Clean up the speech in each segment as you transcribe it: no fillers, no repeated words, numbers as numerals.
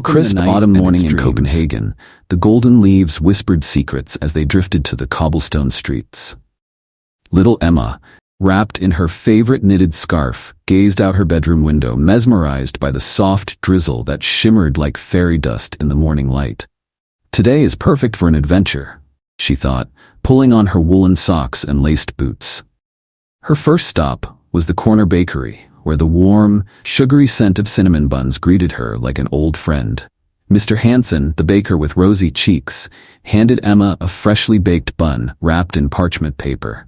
a crisp autumn morning in Copenhagen, the golden leaves whispered secrets as they drifted to the cobblestone streets. Little Emma, wrapped in her favorite knitted scarf, gazed out her bedroom window, mesmerized by the soft drizzle that shimmered like fairy dust in the morning light. Today is perfect for an adventure, she thought, pulling on her woolen socks and laced boots. Her first stop was the corner bakery, where the warm, sugary scent of cinnamon buns greeted her like an old friend. Mr. Hansen, the baker with rosy cheeks, handed Emma a freshly baked bun wrapped in parchment paper.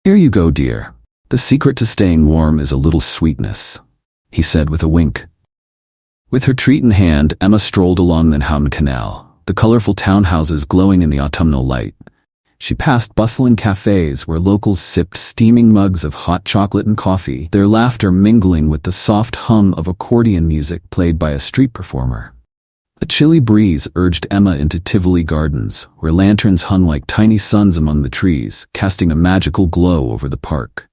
"Here you go, dear. The secret to staying warm is a little sweetness," he said with a wink. With her treat in hand, Emma strolled along the Nyhavn canal, the colorful townhouses glowing in the autumnal light. She passed bustling cafes where locals sipped steaming mugs of hot chocolate and coffee, their laughter mingling with the soft hum of accordion music played by a street performer. A chilly breeze urged Emma into Tivoli Gardens, where lanterns hung like tiny suns among the trees, casting a magical glow over the park.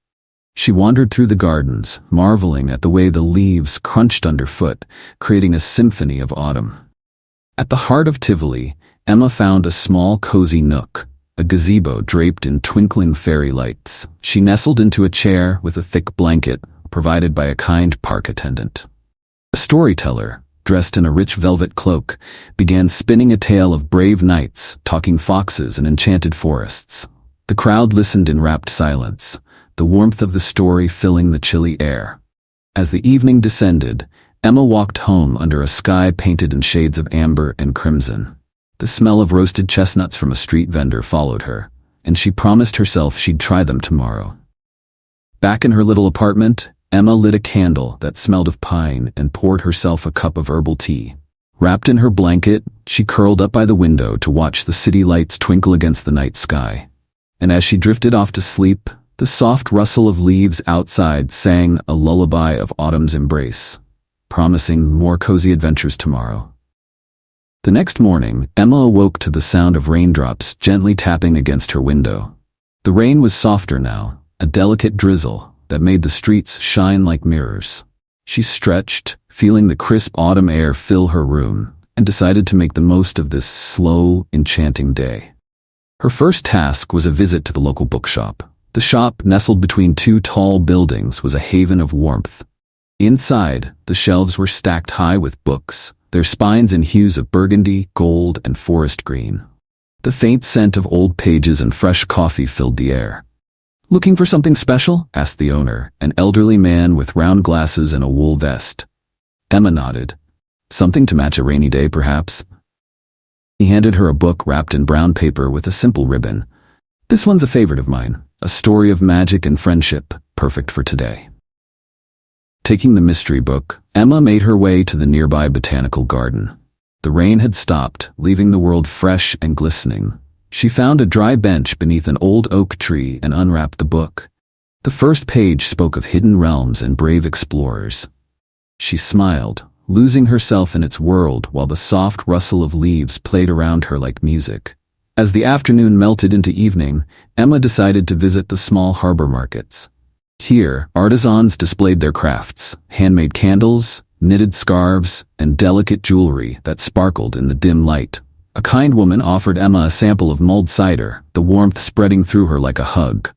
She wandered through the gardens, marveling at the way the leaves crunched underfoot, creating a symphony of autumn. At the heart of Tivoli, Emma found a small cozy nook, a gazebo draped in twinkling fairy lights. She nestled into a chair with a thick blanket provided by a kind park attendant. A storyteller, dressed in a rich velvet cloak, began spinning a tale of brave knights, talking foxes and enchanted forests. The crowd listened in rapt silence, the warmth of the story filling the chilly air. As the evening descended, Emma walked home under a sky painted in shades of amber and crimson. The smell of roasted chestnuts from a street vendor followed her, and she promised herself she'd try them tomorrow. Back in her little apartment, Emma lit a candle that smelled of pine and poured herself a cup of herbal tea. Wrapped in her blanket, she curled up by the window to watch the city lights twinkle against the night sky. And as she drifted off to sleep, the soft rustle of leaves outside sang a lullaby of autumn's embrace, promising more cozy adventures tomorrow. The next morning, Emma awoke to the sound of raindrops gently tapping against her window. The rain was softer now, a delicate drizzle that made the streets shine like mirrors. She stretched, feeling the crisp autumn air fill her room, and decided to make the most of this slow, enchanting day. Her first task was a visit to the local bookshop. The shop, nestled between two tall buildings, was a haven of warmth. Inside, the shelves were stacked high with books, their spines in hues of burgundy, gold, and forest green. The faint scent of old pages and fresh coffee filled the air. "Looking for something special?" asked the owner, an elderly man with round glasses and a wool vest. Emma nodded. "Something to match a rainy day, perhaps?" He handed her a book wrapped in brown paper with a simple ribbon. "This one's a favorite of mine, a story of magic and friendship, perfect for today." Taking the mystery book, Emma made her way to the nearby botanical garden. The rain had stopped, leaving the world fresh and glistening. She found a dry bench beneath an old oak tree and unwrapped the book. The first page spoke of hidden realms and brave explorers. She smiled, losing herself in its world while the soft rustle of leaves played around her like music. As the afternoon melted into evening, Emma decided to visit the small harbor markets. Here, artisans displayed their crafts, handmade candles, knitted scarves, and delicate jewelry that sparkled in the dim light. A kind woman offered Emma a sample of mulled cider, the warmth spreading through her like a hug.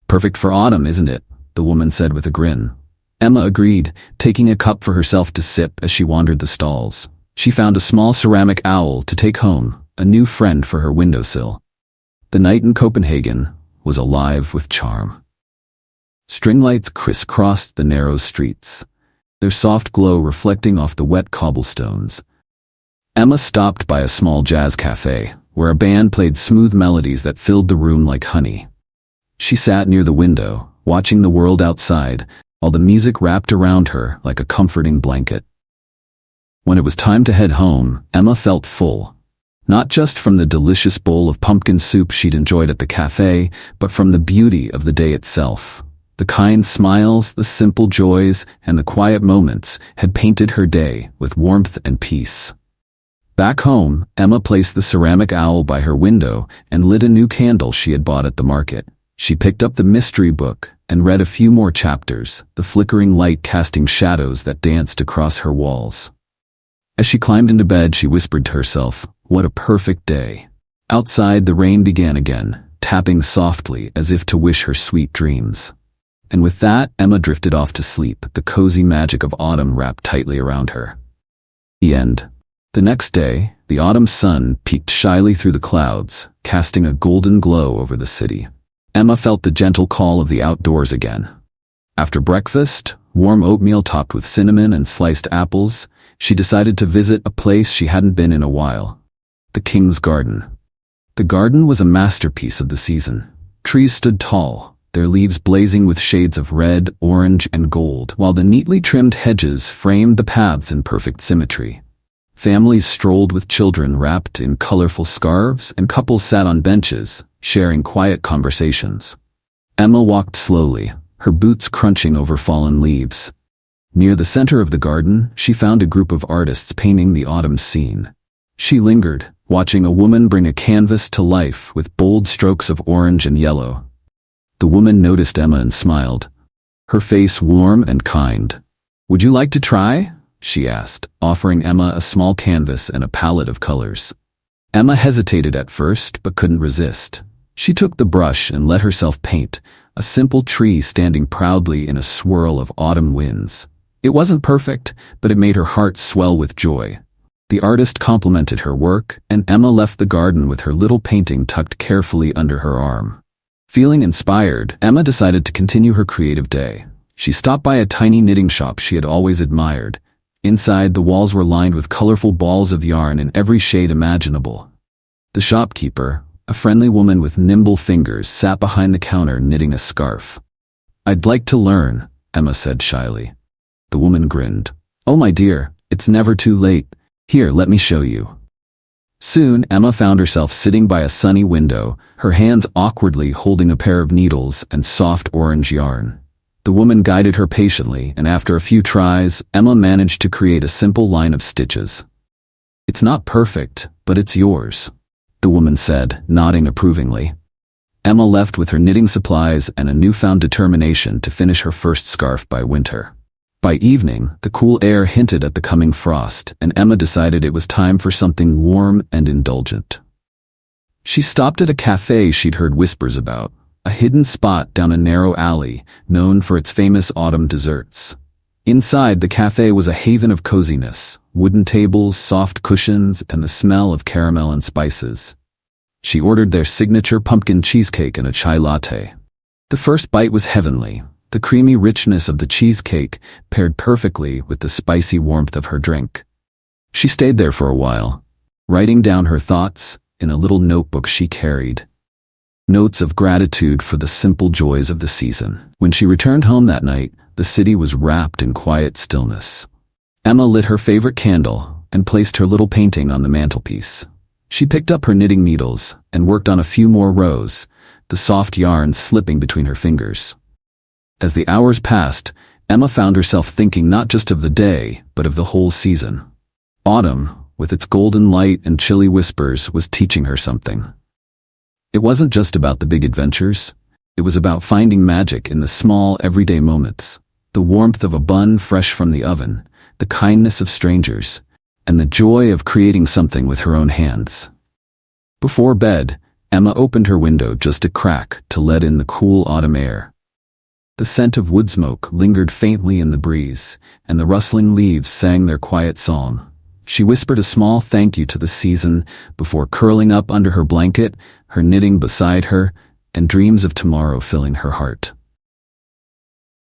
"Perfect for autumn, isn't it?" the woman said with a grin. Emma agreed, taking a cup for herself to sip as she wandered the stalls. She found a small ceramic owl to take home, a new friend for her windowsill. The night in Copenhagen was alive with charm. String lights crisscrossed the narrow streets, their soft glow reflecting off the wet cobblestones. Emma stopped by a small jazz cafe, where a band played smooth melodies that filled the room like honey. She sat near the window, watching the world outside, while the music wrapped around her like a comforting blanket. When it was time to head home, Emma felt full. Not just from the delicious bowl of pumpkin soup she'd enjoyed at the cafe, but from the beauty of the day itself. The kind smiles, the simple joys, and the quiet moments had painted her day with warmth and peace. Back home, Emma placed the ceramic owl by her window and lit a new candle she had bought at the market. She picked up the mystery book and read a few more chapters, the flickering light casting shadows that danced across her walls. As she climbed into bed, she whispered to herself, "What a perfect day." Outside, the rain began again, tapping softly as if to wish her sweet dreams. And with that, Emma drifted off to sleep, the cozy magic of autumn wrapped tightly around her. The end. The next day, the autumn sun peeked shyly through the clouds, casting a golden glow over the city. Emma felt the gentle call of the outdoors again. After breakfast, warm oatmeal topped with cinnamon and sliced apples, she decided to visit a place she hadn't been in a while: the King's Garden. The garden was a masterpiece of the season. Trees stood tall, their leaves blazing with shades of red, orange, and gold, while the neatly trimmed hedges framed the paths in perfect symmetry. Families strolled with children wrapped in colorful scarves, and couples sat on benches, sharing quiet conversations. Emma walked slowly, her boots crunching over fallen leaves. Near the center of the garden, she found a group of artists painting the autumn scene. She lingered, watching a woman bring a canvas to life with bold strokes of orange and yellow. The woman noticed Emma and smiled, her face warm and kind. "Would you like to try?" she asked, offering Emma a small canvas and a palette of colors. Emma hesitated at first, but couldn't resist. She took the brush and let herself paint, a simple tree standing proudly in a swirl of autumn winds. It wasn't perfect, but it made her heart swell with joy. The artist complimented her work, and Emma left the garden with her little painting tucked carefully under her arm. Feeling inspired, Emma decided to continue her creative day. She stopped by a tiny knitting shop she had always admired. Inside, the walls were lined with colorful balls of yarn in every shade imaginable. The shopkeeper, a friendly woman with nimble fingers, sat behind the counter knitting a scarf. "I'd like to learn," Emma said shyly. The woman grinned. "Oh, my dear, it's never too late. Here, let me show you." Soon, Emma found herself sitting by a sunny window, her hands awkwardly holding a pair of needles and soft orange yarn. The woman guided her patiently, and after a few tries, Emma managed to create a simple line of stitches. "It's not perfect, but it's yours," the woman said, nodding approvingly. Emma left with her knitting supplies and a newfound determination to finish her first scarf by winter. By evening, the cool air hinted at the coming frost, and Emma decided it was time for something warm and indulgent. She stopped at a cafe she'd heard whispers about, a hidden spot down a narrow alley, known for its famous autumn desserts. Inside, the cafe was a haven of coziness, wooden tables, soft cushions, and the smell of caramel and spices. She ordered their signature pumpkin cheesecake and a chai latte. The first bite was heavenly. The creamy richness of the cheesecake paired perfectly with the spicy warmth of her drink. She stayed there for a while, writing down her thoughts in a little notebook she carried. Notes of gratitude for the simple joys of the season. When she returned home that night, the city was wrapped in quiet stillness. Emma lit her favorite candle and placed her little painting on the mantelpiece. She picked up her knitting needles and worked on a few more rows, the soft yarn slipping between her fingers. As the hours passed, Emma found herself thinking not just of the day, but of the whole season. Autumn, with its golden light and chilly whispers, was teaching her something. It wasn't just about the big adventures. It was about finding magic in the small, everyday moments. The warmth of a bun fresh from the oven, the kindness of strangers, and the joy of creating something with her own hands. Before bed, Emma opened her window just a crack to let in the cool autumn air. The scent of wood smoke lingered faintly in the breeze, and the rustling leaves sang their quiet song. She whispered a small thank you to the season before curling up under her blanket, her knitting beside her, and dreams of tomorrow filling her heart.